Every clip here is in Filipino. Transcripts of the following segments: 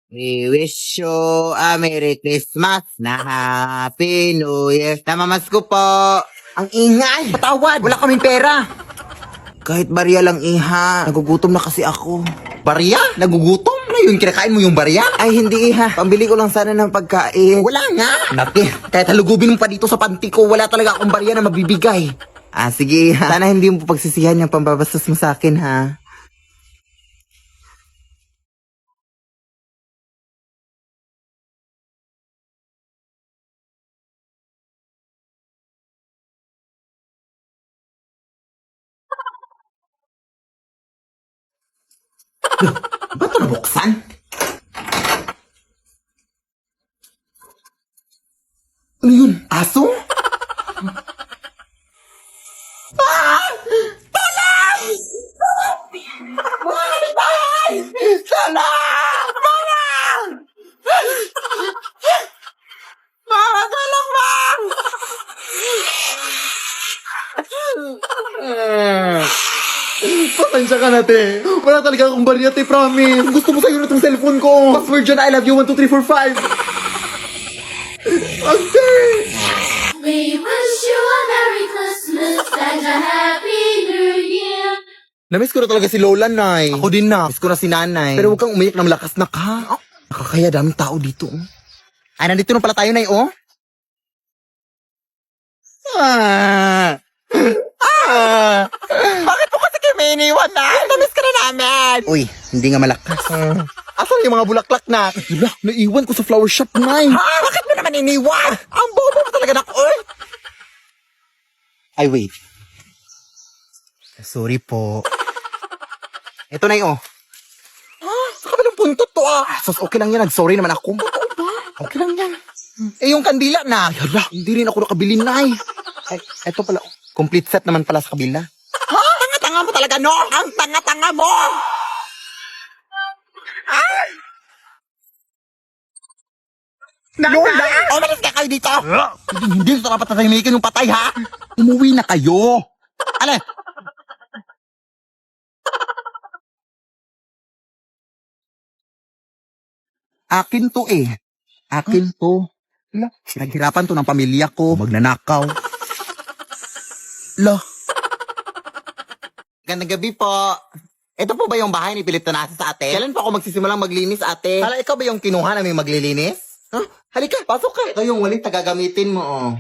We wish you a Merry Christmas na Happy New Year. Namamas ko po. Ang ingay. Patawad. Wala kaming pera. Kahit barya lang iha. Nagugutom na kasi ako. Barya? Nagugutom? Na yun, kinakain mo yung barya? Ay, hindi iha. Pambili ko lang sana ng pagkain. Wala nga. Nati, kahit halugubin mo pa dito sa panty ko, wala talaga akong barya na mabibigay. Ah, sige iha. Sana hindi mo pagsisihan yung pambabastos mo sa akin, ha? Ba't ito nabuksan? Ano yun? Aso? Sana! Mama, tulong mo! Pasensya ka na, te. Wala talaga akong barya, te, promise. Gusto mo sa'yo na itong cellphone ko. Password dyan, I love you, 1, 2, 3, 4, 5. Ante! We wish you a Merry Christmas and a Happy New Year. Namiss ko na talaga si Lola, Nay. Ako din na. Miss ko na si Nanay. Pero huwag kang umiyak na malakas na ka. Nakakaya daming tao dito. Ay, nandito na pala tayo, Nay, oh. Ah! Ah! Bakit po kasi kayo may iniwan na? Namiss ka na namin! Uy, hindi nga malakas. Asan yung mga bulaklak na? Wala, naiwan ko sa flower shop, Nay. Ha? Bakit mo naman iniwan? Ang bobo mo talaga na, oy! Ay, wait. Sorry po. Ito, Nay, oh. Sa kabilang punto to, Sus, okay lang yan. Nag-sorry naman ako. Okay lang yan. Eh, yung kandila na. Yala, hindi rin ako nakabili, Nay. Ay, eto pala. Complete set naman pala sa kabila. Ha? Tanga-tanga mo talaga, no? Ang tanga-tanga mo! Ay! Lola! Umalis ka kayo dito! Hindi sa dapat tatahimikin yung patay, ha? Umuwi na kayo! Ale! Akin to eh. Akin to. Ala, pinaghirapan to ng pamilya ko. Magnanakaw. Lo. Gandang gabi po. Ito po ba yung bahay ni Pilip Tanasa sa ate? Kailan pa ako magsisimulang maglinis, ate? Hala, ikaw ba yung kinuha namin maglilinis? Huh? Halika, pasok ka. Ito yung walit na gagamitin mo, oh.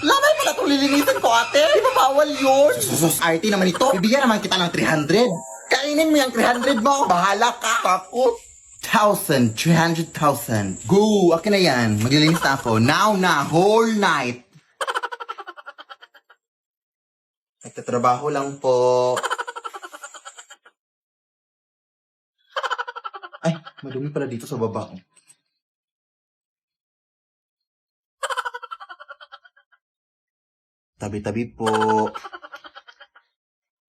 Lamay pala itong lilinisin ko, ate. Di ba bawal yun? Sus, RT naman ito. Bibigyan naman kita ng 300. Kainin mo yung 300 mo. Bahala ka. Takot. 1,000, 300,000. Go! Akin na yan. Maglilinis na ako. Now na, whole night. Nagtatrabaho lang po. Ay, madumi pala dito sa baba. Tabi-tabi po.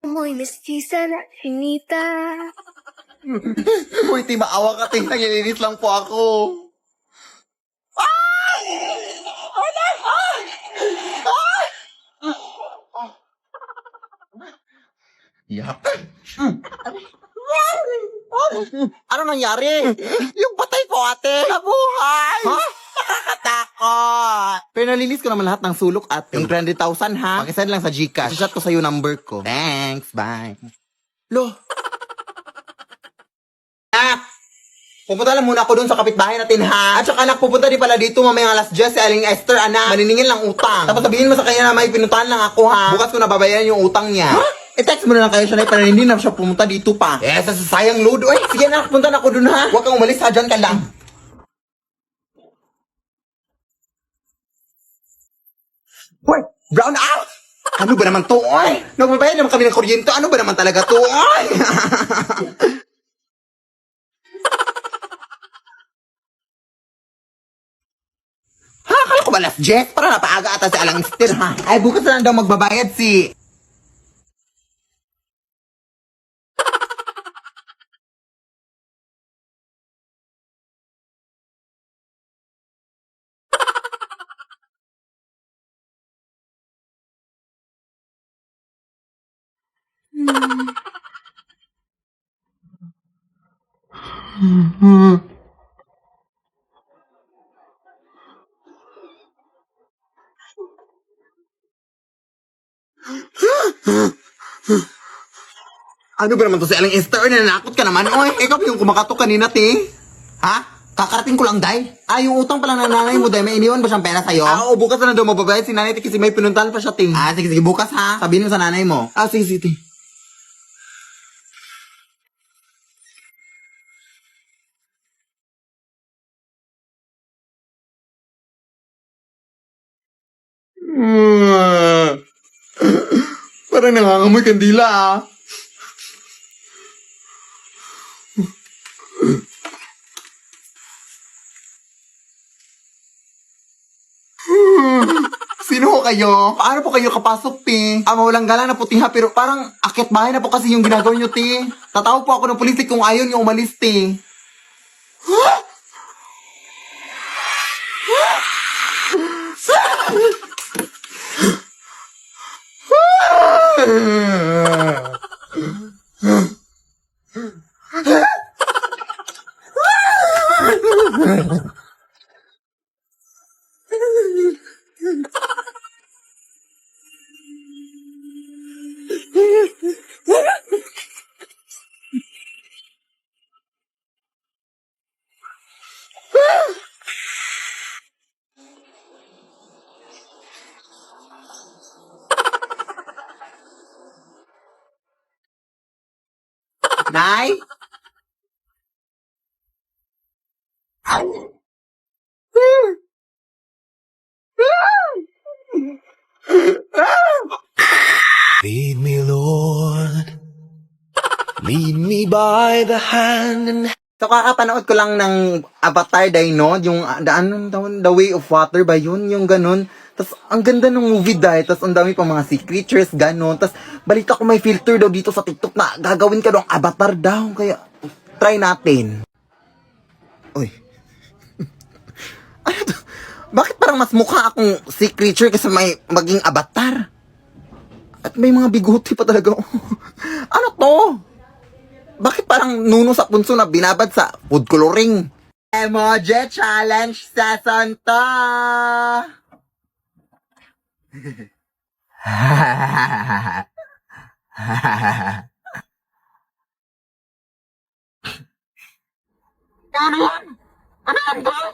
Muy mestiza la chinita. Uy, ti, maawa ka, ti. Naglilinis lang po ako. Ay! Wala! Ay! Ay! Yak. Ano nangyari? Yung patay ko, ate. Nabuhay! Ha? Nakakatakot. Pero nalinis ko naman lahat ng sulok, ate. Yung 300,000, ha? Pakisend lang sa Gcash. Shot ko sa'yo number ko. Thanks, bye. Lo. Anak! Pupunta lang muna ako dun sa kapitbahay natin, ha? At saka anak, pupunta din pala dito mamayang alas 10 si Aling Esther, anak. Maniningin lang utang. Tapos sabihin mo sa kanya na may pinuntahan lang ako, ha? Bukas ko nababayaran yung utang niya. Ha? I-text mo na lang kayo siya na para hindi na siya pumunta dito pa. Eh, sa sayang load, oy. Sige na, punta na ako dun, ha? Huwag kang umalis, ha? Dyan ka lang. Hoy, brown out! Ano ba naman to, oy? Nagbabayad naman kami ng kuryente. Ano ba naman talaga to, oy? Ha? Akala ko ba last jet? Para napaaga ata si Alang Esther, ha? Ay, bukas na lang daw magbabayad si... Ano ba naman to si Aling Esther? Nanakot ka naman, oy. Ikaw yung kumakatok kanina, ti. Ha? Kakarating ko lang, day. Ah, yung utang pala ng nanay mo, day. May iniwan ba siyang pera sa'yo? Ah, oo, bukas na daw mababayad si nanay, ti, kasi may pinuntahan pa siya, ti. Ah, sige, sige, bukas ha. Sabihin mo sa nanay mo. Ah, sige, sige, ti. Parang nangangamoy kandila, ah. Sino ho kayo? Paano po kayo kapasok, ti? Ah, mawalang gala na po, ti, ha? Pero parang akyat bahay na po kasi yung ginagawa nyo, ti. Tatawag po ako ng pulis, ti, kung ayaw nyo umalis, ti. Nay? Lead me, Lord. Lead me by the hand and So, kakapanood ko lang ng Avatar Dino, yung, the Way of Water ba yun? Yung ganun. Tapos, ang ganda ng movie dahil. Tapos, ang dami pang mga sea creatures, ganun. Tapos, balita ko may filter daw dito sa TikTok na gagawin ka ng avatar daw. Kaya, try natin. Uy. Ano to? Bakit parang mas mukha akong sea creature kasi may maging avatar? At may mga biguti pa talaga. Ano to? Bakit parang nuno sa punso na binabad sa food coloring? Emoji Challenge Season 2! Ano yan? Ano yan, boy?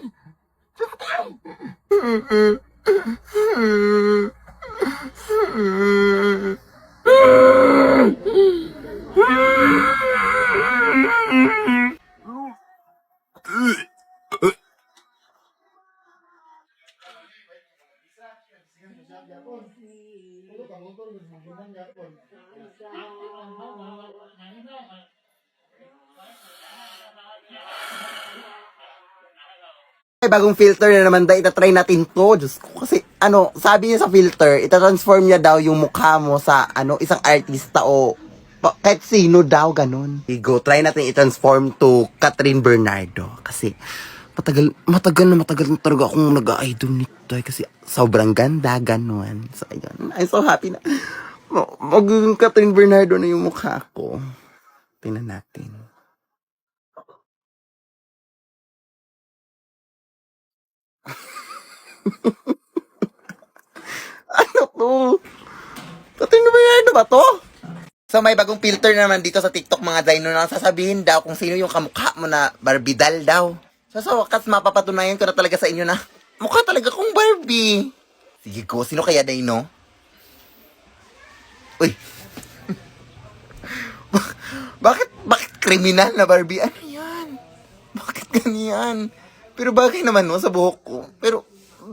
Ay, bagong filter na naman daw, itatry natin to. Diyos ko, kasi, ano, sabi niya sa filter, itatransform niya daw yung mukha mo sa, ano, isang artista o kahit sino daw, ganun. Go, try natin i-transform to Catherine Bernardo. Kasi, matagal na talaga akong nag-idol nito. Kasi, sobrang ganda, ganun. So, ayun. I'm so happy na. Magiging Catherine Bernardo na yung mukha ko. Tingnan natin. Ano to? Catherine Bernardo ba to? So may bagong filter na naman dito sa TikTok mga Dino na sasabihin daw kung sino yung kamukha mo na Barbidal daw. So sa wakas mapapatunayan ko na talaga sa inyo na mukha talaga kong Barbie. Sige ko, sino kaya Dino? Uy. bakit kriminal na Barbie? Ano yan? Bakit ganyan? Pero bagay naman no sa buhok ko. Pero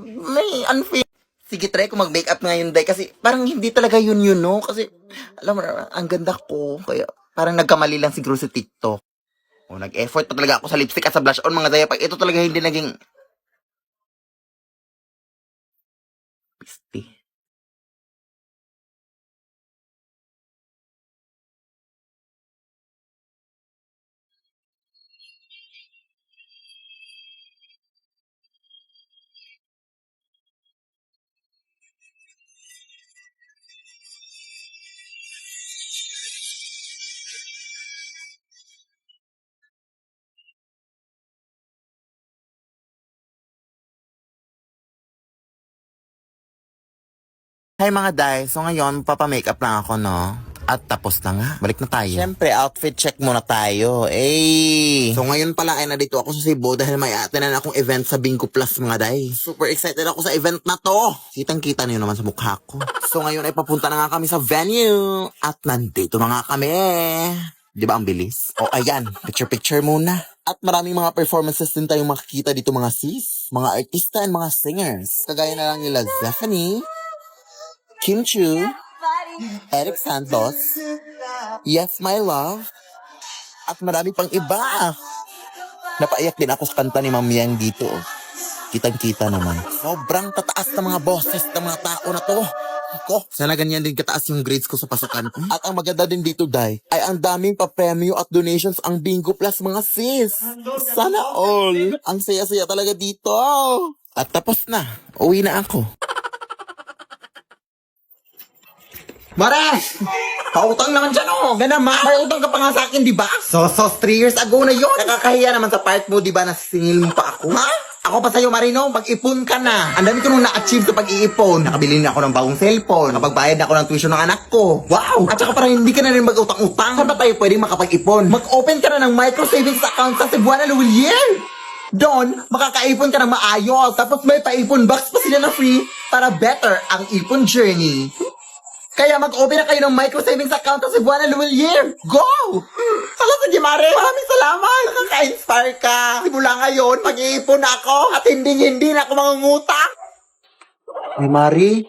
may unfair. Sige, try ko mag-makeup ngayon, day. Kasi parang hindi talaga yun, no? Kasi, alam mo, ang ganda ko. Kaya, parang nagkamali lang siguro sa TikTok. O, nag-effort pa talaga ako sa lipstick at sa blush on, mga day. Pag ito talaga hindi naging... Pisti. Hi mga day, so ngayon papamakeup lang ako no. At tapos na nga, balik na tayo. Siyempre, outfit check muna tayo. So ngayon pala ay nandito ako sa Cebu dahil may atinan akong event sa Bingo Plus mga day. Super excited ako sa event na to. Kitang-kita niyo naman sa mukha ko. So ngayon ay papunta na nga kami sa venue. At nandito na nga kami. Di ba ang bilis? O ayan, picture-picture muna. At maraming mga performances din tayong makikita dito mga sis, mga artista and mga singers. Kagaya na lang nila Zephanie, Kim Chu, Eric Santos, Yes My Love, at marami pang iba. Napaiyak din ako sa kanta ni Ma'am Yang dito. Kitang-kita naman. Sobrang tataas ng mga boses ng mga tao na to. Sana ganyan din kataas yung grades ko sa pasukan ko. At ang maganda din dito, Day, ay ang daming pa-premyo at donations ang Bingo Plus mga sis. Sana all. Ang saya-saya talaga dito. At tapos na. Uwi na ako. Maras! Pautang naman dyan, oh! Gana, ma! May utang ka pa nga sa akin, di ba? So, 3 years ago na yun! Nakakahiya naman sa part mo, di ba, nasisingil mo pa ako? Ha? Ako pa sa'yo, Marino, pag-ipon ka na. Ang dami ko nung na-achieve sa pag-iipon. Nakabili na ako ng bagong cellphone. Nakapagbayad na ako ng tuition ng anak ko. Wow! At saka parang hindi ka na rin mag-utang-utang. Saan ba tayo pwedeng makapag-ipon? Mag-open ka na ng micro savings account sa Cebuana Luwilier! Doon, makakaipon ka ng maayos. Tapos may pa-ipon box pa sila na free para better ang ipon journey. Kaya mag-open na kayo ng micro savings account sa Cebuana Luwilier. Go! Salamat, Mare. Maraming salamat. Nakaka-inspire ka. Simula ngayon, mag-iipon ako at hindi na ako mangungutang. Ay, Mari.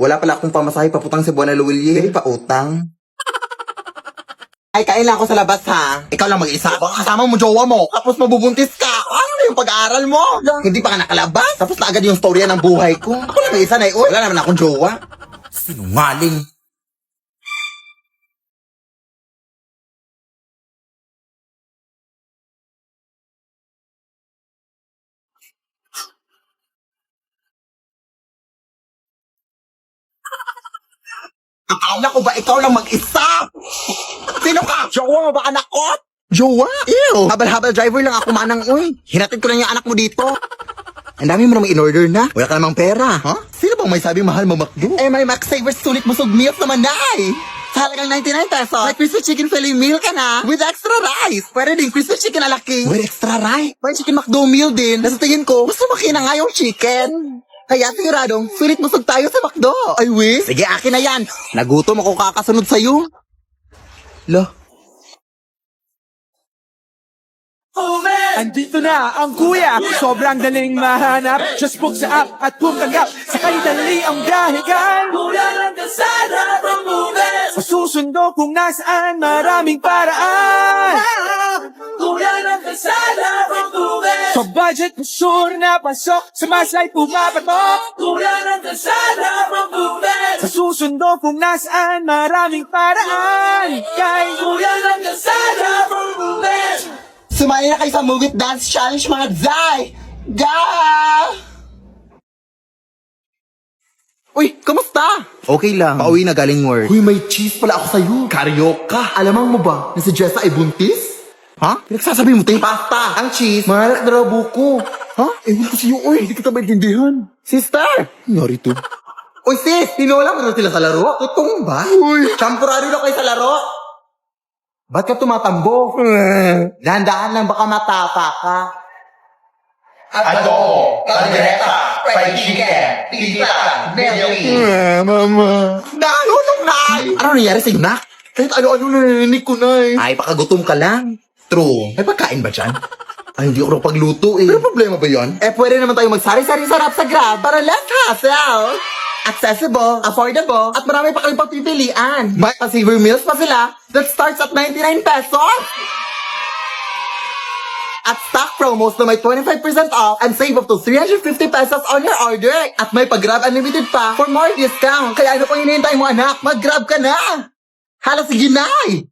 Wala pala akong pamasahe paputang Cebuana Luwilier. Pa utang. Ay, kain lang ako sa labas, ha? Ikaw lang mag-isa. Baka kasama mo jowa mo. Tapos mabubuntis ka. Ano na yung pag-aaral mo? Hindi pa ka nakalabas. Tapos na agad yung storya ng buhay ko. Ako lang mag-isa na wala naman akong jowa. Sinungaling. Akala ko ba ikaw lang mag-isa? Sino ka? Jowa mo ba anak ko? Jowa? Ew! Habal-habal driver lang ako manang, uy. Hinatid ko lang yung anak mo dito. Ang dami mo namang in-order na. Wala ka namang pera. Huh? Sino bang may sabing mahal mo McDo? Eh, may Max Savers sulit busog meals naman na eh. Sa halagang 99 pesos, may crispy chicken fillet meal ka na with extra rice. Pwede din crispy chicken na laki. With extra rice? May chicken McDo meal din. Nasa tingin ko, mas lumaki na nga yung chicken. Kaya siguradong, sulit busog tayo sa McDo. Ay, wish. Sige, akin na yan. Nagutom ako kakasunod sa'yo. Lo. Andito na ang kuya, sobrang daling mahanap. Just book sa app at pumanggap. Sakay dali ang dahigan. Mula ng kalsada from movies. Masusundo kung nasaan, maraming paraan. Mula ng kalsada from movies. Sa budget mo sure na pasok, sa maslay pumapatok. Mula ng kalsada from movies. Masusundo kung nasaan, maraming paraan. Kay mula ng kalsada from movies. Sumali na kayo sa Movie Dance Challenge mga Zay! Ga! Uy, kamusta? Okay lang. Pauwi na galing work. Uy, may cheese pala ako sa'yo. Karyoka. Alamang mo ba na si Jessa ay buntis? Ha? Pinagsasabi mo, pasta. Ang cheese, malak na raw buko. Ha? Ewan ko sa'yo, uy. Hindi kita maintindihan. Sister! Nari to. Uy, sis! Tinola mo na sila sa laro? Totoo ba? Uy! Champurado na kayo sa laro? Ba't ka tumatambo? Dahan-dahan lang baka matapa ka. Adobo, caldereta, fried chicken, pizza, milky. Mama. Nalunong, Nay! Ano nangyari sa'yo, Nak? Kahit ano-ano narinig ko, Nay. Ay, baka gutom ka lang. True. May pagkain ba dyan? Ay, hindi ako pagluto eh. Pero problema ba yan? Eh, pwede naman tayo magsari-sari sarap sa Grab para less hassle. Accessible, affordable, at marami pa kayong pagpipilian. May pa-saver meals pa sila that starts at 99 pesos. At stock promos na may 25% off and save up to 350 pesos on your order. At may pag-Grab Unlimited pa for more discount. Kaya ano pang hinihintay mo, anak? Mag-Grab ka na! Hala, sige, Nay!